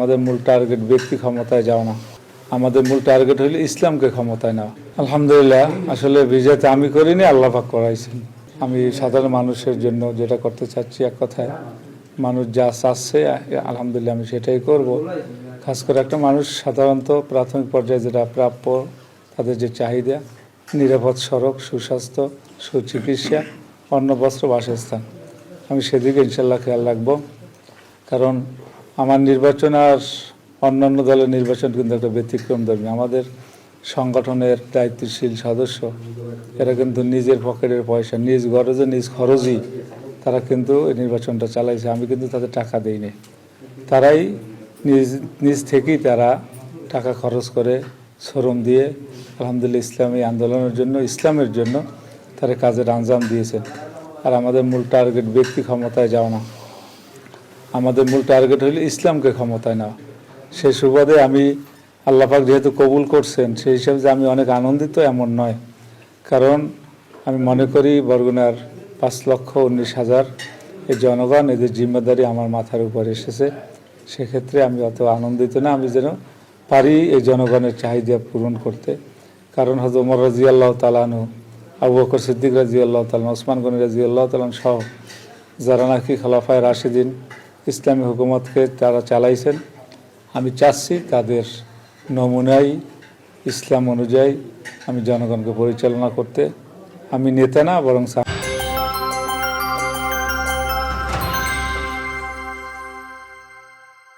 আমাদের মূল টার্গেট ব্যক্তি ক্ষমতায় যাওয়া না, আমাদের মূল টার্গেট হলো ইসলামকে ক্ষমতায় নেওয়া। আলহামদুলিল্লাহ, আসলে বিজয়তে আমি করিনি, আল্লাহ পাক করাইছেন। আমি সাধারণ মানুষের জন্য যেটা করতে চাচ্ছি, এক কথায় মানুষ যা চাচ্ছে আলহামদুলিল্লাহ আমি সেটাই করব। খাস করে একটা মানুষ সাধারণত প্রাথমিক পর্যায়ে যেটা প্রাপ্য, তাদের যে চাহিদা, নিরাপদ সড়ক, সুস্বাস্থ্য, সুচিকিৎসা, অন্ন, বস্ত্র, বাসস্থান, আমি সেদিকে ইনশাল্লাহ খেয়াল রাখব। কারণ আমার নির্বাচন আর অন্যান্য দলের নির্বাচন কিন্তু একটা ব্যতিক্রমধর্মী। আমাদের সংগঠনের দায়িত্বশীল সদস্য এরা কিন্তু নিজের পকেটের পয়সা, নিজ গরজে নিজ খরচই তারা কিন্তু এই নির্বাচনটা চালাইছে। আমি কিন্তু তাদের টাকা দিইনি, তারাই নিজ থেকেই তারা টাকা খরচ করে, শ্রম দিয়ে আলহামদুলিল্লাহ ইসলামী আন্দোলনের জন্য, ইসলামের জন্য তারা কাজের আঞ্জাম দিয়েছেন। আর আমাদের মূল টার্গেট ব্যক্তি ক্ষমতায় যাওয়া না, আমাদের মূল টার্গেট হলো ইসলামকে ক্ষমতায় নেওয়া। সেই সুবাদে আমি আল্লাহ পাক যেহেতু কবুল করছেন, সেই হিসাবে যে আমি অনেক আনন্দিত এমন নয়। কারণ আমি মনে করি বরগুনার 5,19,000 এই জনগণ, এদের জিম্মেদারি আমার মাথার উপর এসেছে। সেক্ষেত্রে আমি অত আনন্দিত না, আমি যেন পারি এই জনগণের চাহিদা পূরণ করতে। কারণ হযরত ওমর রাদিয়াল্লাহু তাআলা আনহু, আবু বকর সিদ্দিক রাদিয়াল্লাহু তাআলা, ওসমান গনি রাদিয়াল্লাহু তাআলা সহ যারা নাকি খোলাফায়ে রাশিদিন ইসলামী হুকুমতকে তারা চালাইছেন, আমি চাচ্ছি তাদের নমুনায় ইসলাম অনুযায়ী আমি জনগণকে পরিচালনা করতে। আমি নেতা না, বরং